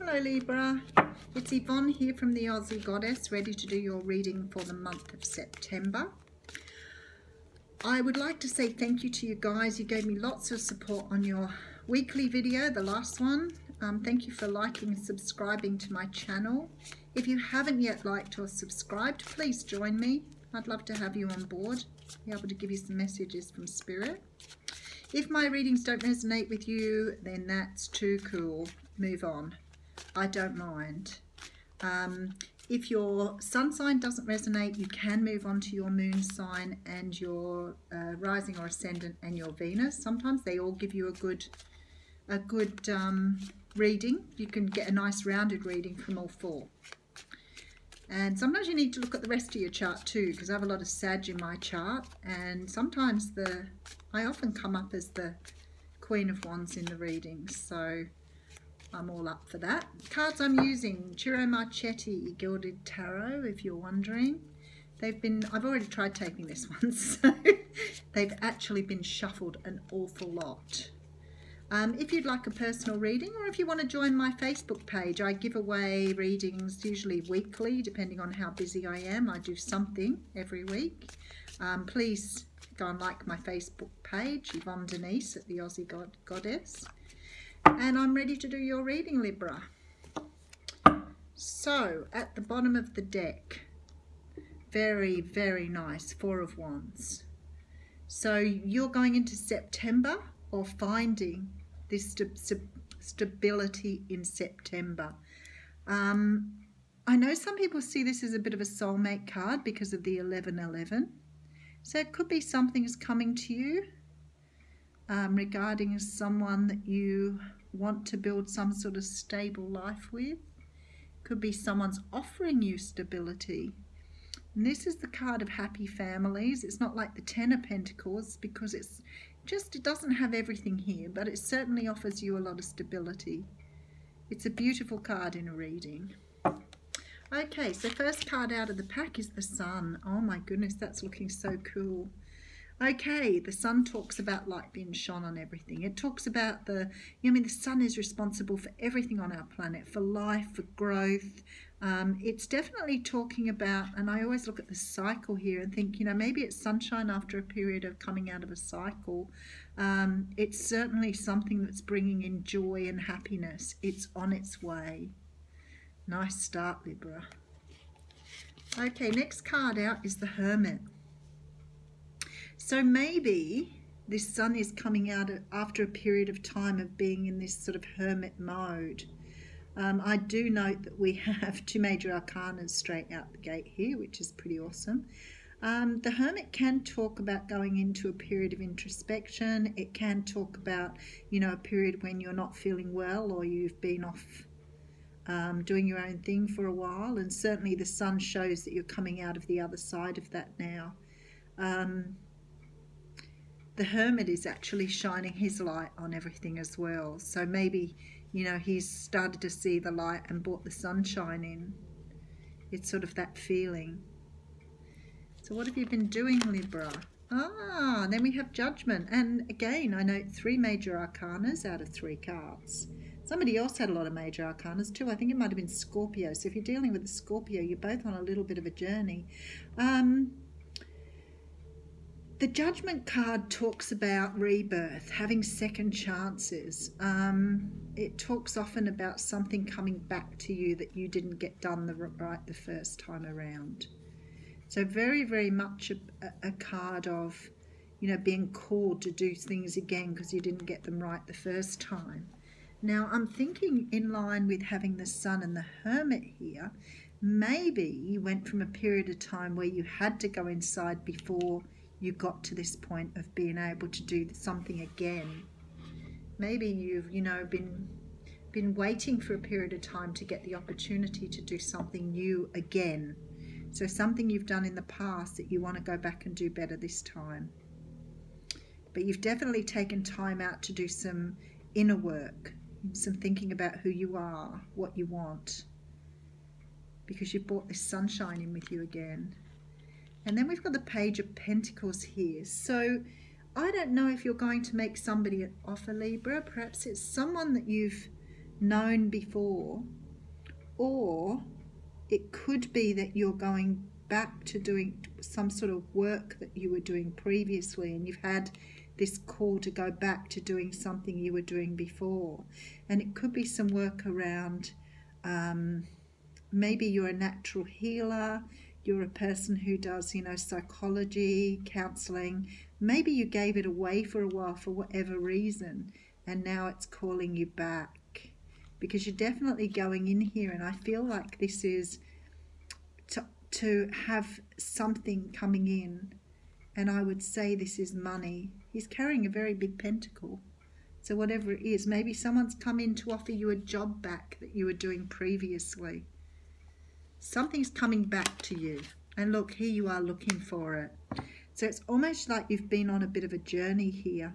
Hello Libra, it's Yvonne here from the Aussie Goddess, ready to do your reading for the month of September. I would like to say thank you to you guys. You gave me lots of support on your weekly video, the last one. Thank you for liking and subscribing to my channel. If you haven't yet liked or subscribed, please join me. I'd love to have you on board, be able to give you some messages from Spirit. If my readings don't resonate with you, then that's too cool. Move on. I don't mind. If your sun sign doesn't resonate, you can move on to your moon sign and your rising or ascendant and your Venus. Sometimes they all give you a good reading. You can get a nice rounded reading from all four. And sometimes you need to look at the rest of your chart too, because I have a lot of Sag in my chart, and sometimes I often come up as the Queen of Wands in the readings, so I'm all up for that. Cards I'm using, Ciro Marchetti Gilded Tarot, if you're wondering. I've already tried taking this one, so they've actually been shuffled an awful lot. If you'd like a personal reading, or if you want to join my Facebook page, I give away readings usually weekly, depending on how busy I am. I do something every week. Please go and like my Facebook page, Yvonne Denise at the Aussie Goddess. And I'm ready to do your reading, Libra. So, at the bottom of the deck, very, very nice, Four of Wands. So, you're going into September or finding this stability in September. I know some people see this as a bit of a soulmate card because of the 1111. So, it could be something is coming to you regarding someone that you want to build some sort of stable life with. Could be someone's offering you stability. And this is the card of happy families. It's not like the Ten of Pentacles, because it doesn't have everything here, but it certainly offers you a lot of stability. It's a beautiful card in a reading. Okay, so first card out of the pack is the Sun. Oh my goodness, that's looking so cool. Okay, the sun talks about light being shone on everything. It talks about the sun is responsible for everything on our planet, for life, for growth. It's definitely talking about, and I always look at the cycle here and think, maybe it's sunshine after a period of coming out of a cycle. It's certainly something that's bringing in joy and happiness. It's on its way. Nice start, Libra. Okay, next card out is the Hermit. So maybe this sun is coming out after a period of time of being in this sort of hermit mode. I do note that we have two major arcanas straight out the gate here, which is pretty awesome. The Hermit can talk about going into a period of introspection. It can talk about, a period when you're not feeling well, or you've been off doing your own thing for a while. And certainly the sun shows that you're coming out of the other side of that now. The Hermit is actually shining his light on everything as well. So maybe, he's started to see the light and brought the sunshine in. It's sort of that feeling. So what have you been doing, Libra? Then we have Judgment. And again, I note 3 major arcanas out of 3 cards. Somebody else had a lot of major arcanas too. I think it might have been Scorpio. So if you're dealing with a Scorpio, you're both on a little bit of a journey. The Judgment card talks about rebirth, having second chances. It talks often about something coming back to you that you didn't get done right the first time around. So very, very much a card of, being called to do things again because you didn't get them right the first time. Now, I'm thinking in line with having the Sun and the Hermit here, maybe you went from a period of time where you had to go inside before you got to this point of being able to do something again. Maybe you've, been waiting for a period of time to get the opportunity to do something new again. So something you've done in the past that you want to go back and do better this time. But you've definitely taken time out to do some inner work, some thinking about who you are, what you want, because you've brought this sunshine in with you again. And then we've got the Page of Pentacles here. So I don't know if you're going to make somebody an offer, Libra. Perhaps it's someone that you've known before, or it could be that you're going back to doing some sort of work that you were doing previously, and you've had this call to go back to doing something you were doing before. And it could be some work around, maybe you're a natural healer, you're a person who does, psychology, counseling. Maybe you gave it away for a while for whatever reason, and now it's calling you back, because you're definitely going in here, and I feel like this is to have something coming in, and I would say this is money. He's carrying a very big pentacle. So whatever it is, maybe someone's come in to offer you a job back that you were doing previously. Something's coming back to you. And look, here you are looking for it. So it's almost like you've been on a bit of a journey here,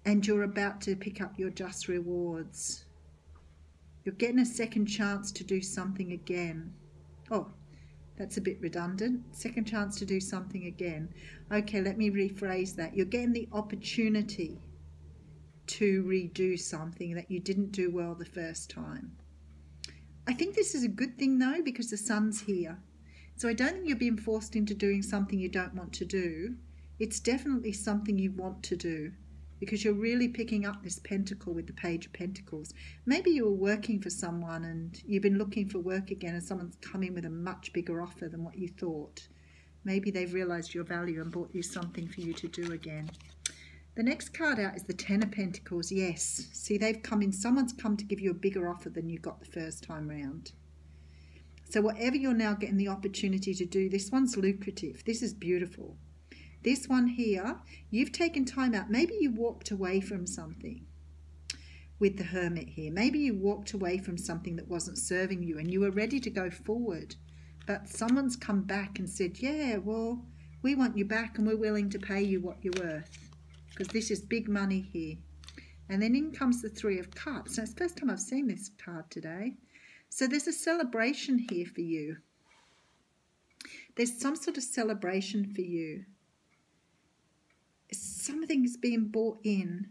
and you're about to pick up your just rewards. You're getting a second chance to do something again. Oh, that's a bit redundant. Second chance to do something again. Okay, let me rephrase that. You're getting the opportunity to redo something that you didn't do well the first time. I think this is a good thing though, because the sun's here. So I don't think you're being forced into doing something you don't want to do. It's definitely something you want to do, because you're really picking up this pentacle with the Page of Pentacles. Maybe you were working for someone and you've been looking for work again, and someone's come in with a much bigger offer than what you thought. Maybe they've realised your value and bought you something for you to do again. The next card out is the Ten of Pentacles. Yes, see, they've come in. Someone's come to give you a bigger offer than you got the first time round. So whatever you're now getting the opportunity to do, this one's lucrative. This is beautiful. This one here, you've taken time out. Maybe you walked away from something with the Hermit here. Maybe you walked away from something that wasn't serving you, and you were ready to go forward. But someone's come back and said, yeah, well, we want you back and we're willing to pay you what you're worth, because this is big money here. And then in comes the Three of Cups. Now, it's the first time I've seen this card today. So there's a celebration here for you. There's some sort of celebration for you. Something's being brought in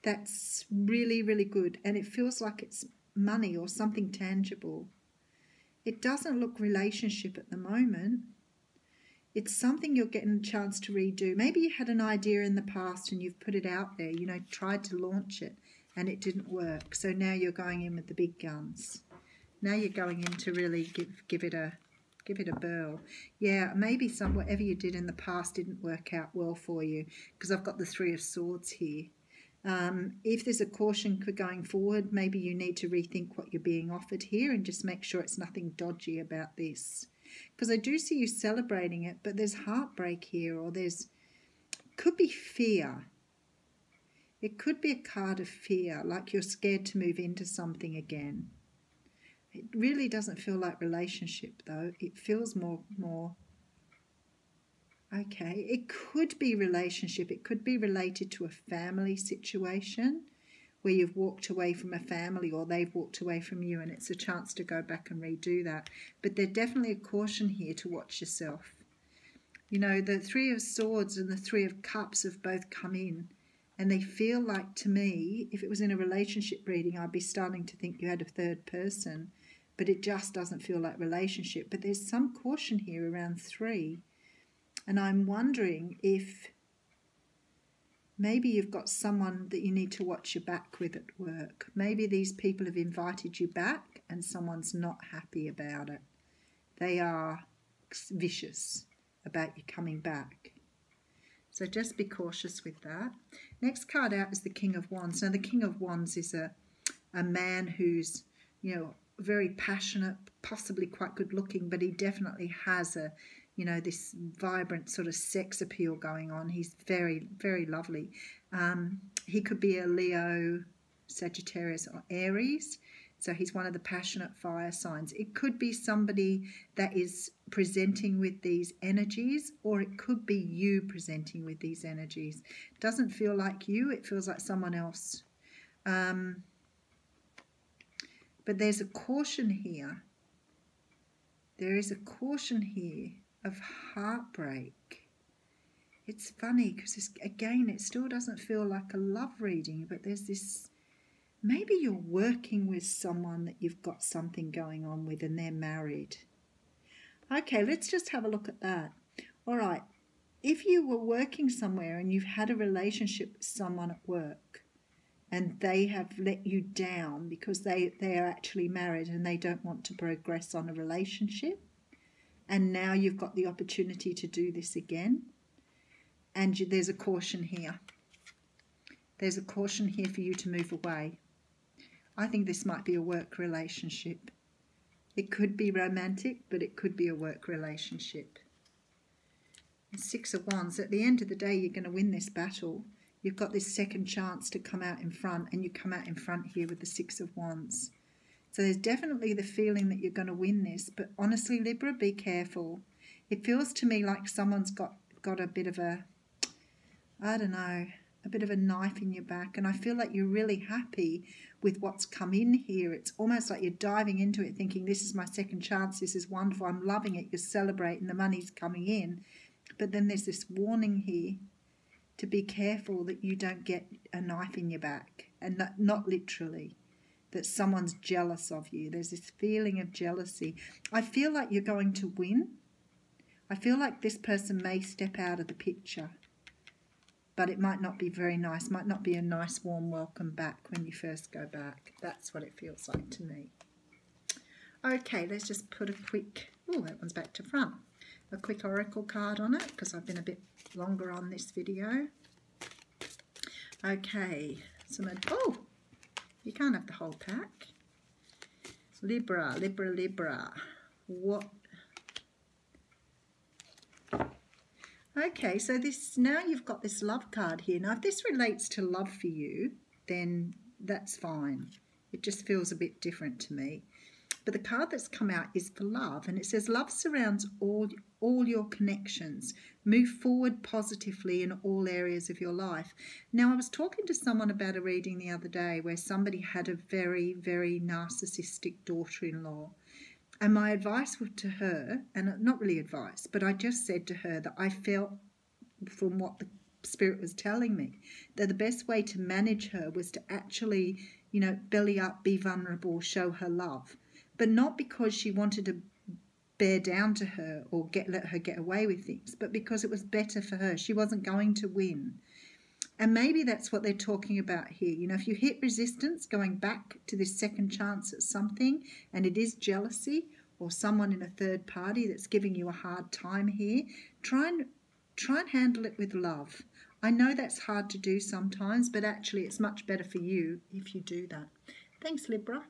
that's really, really good, and it feels like it's money or something tangible. It doesn't look relationship at the moment. It's something you're getting a chance to redo. Maybe you had an idea in the past and you've put it out there, tried to launch it and it didn't work. So now you're going in with the big guns. Now you're going in to really give it a burl. Yeah, maybe whatever you did in the past didn't work out well for you, because I've got the Three of Swords here. If there's a caution for going forward, maybe you need to rethink what you're being offered here and just make sure it's nothing dodgy about this. Because I do see you celebrating it, but there's heartbreak here, or could be fear. It could be a card of fear, like you're scared to move into something again. It really doesn't feel like relationship though. It feels more, okay. It could be relationship. It could be related to a family situation where you've walked away from a family, or they've walked away from you, and it's a chance to go back and redo that. But there's definitely a caution here to watch yourself. The Three of Swords and the Three of Cups have both come in, and they feel like, to me, if it was in a relationship reading, I'd be starting to think you had a third person. But it just doesn't feel like relationship. But there's some caution here around 3. And I'm wondering if maybe you've got someone that you need to watch your back with at work. Maybe these people have invited you back and someone's not happy about it. They are vicious about you coming back. So just be cautious with that. Next card out is the King of Wands. Now the King of Wands is a man who's, very passionate, possibly quite good looking, but he definitely has this vibrant sort of sex appeal going on. He's very, very lovely. He could be a Leo, Sagittarius or Aries. So he's one of the passionate fire signs. It could be somebody that is presenting with these energies, or it could be you presenting with these energies. Doesn't feel like you, it feels like someone else. But there's a caution here. There is a caution here of heartbreak. It's funny because, again, it still doesn't feel like a love reading, but there's this Maybe you're working with someone that you've got something going on with and they're married. Okay, let's just have a look at that. All right, if you were working somewhere and you've had a relationship with someone at work and they have let you down because they are actually married and they don't want to progress on a relationship, and now you've got the opportunity to do this again, and there's a caution here. There's a caution here for you to move away. I think this might be a work relationship. It could be romantic, but it could be a work relationship. And Six of Wands, at the end of the day, you're going to win this battle. You've got this second chance to come out in front, and you come out in front here with the Six of Wands. So there's definitely the feeling that you're going to win this, but honestly, Libra, be careful. It feels to me like someone's got a bit of a, I don't know, a bit of a knife in your back, and I feel like you're really happy with what's come in here. It's almost like you're diving into it thinking, this is my second chance, this is wonderful, I'm loving it, you're celebrating, the money's coming in. But then there's this warning here to be careful that you don't get a knife in your back, and not literally, that someone's jealous of you. There's this feeling of jealousy. I feel like you're going to win. I feel like this person may step out of the picture, but it might not be very nice, might not be a nice warm welcome back when you first go back. That's what it feels like to me. Okay, let's just put a quick, oh, that one's back to front, a quick oracle card on it because I've been a bit longer on this video. Okay, oh, you can't have the whole pack. Libra, Libra, Libra. What? Okay, so now you've got this love card here. Now, if this relates to love for you, then that's fine. It just feels a bit different to me. But the card that's come out is for love, and it says love surrounds all your connections. Move forward positively in all areas of your life. Now, I was talking to someone about a reading the other day where somebody had a very, very narcissistic daughter-in-law. And my advice to her, and not really advice, but I just said to her that I felt from what the Spirit was telling me, that the best way to manage her was to actually, you know, belly up, be vulnerable, show her love. But not because she wanted to bear down to her or let her get away with things, but because it was better for her. She wasn't going to win. And maybe that's what they're talking about here. You know, if you hit resistance going back to this second chance at something, and it is jealousy or someone in a third party that's giving you a hard time here, try and handle it with love. I know that's hard to do sometimes, but actually it's much better for you if you do that. Thanks, Libra.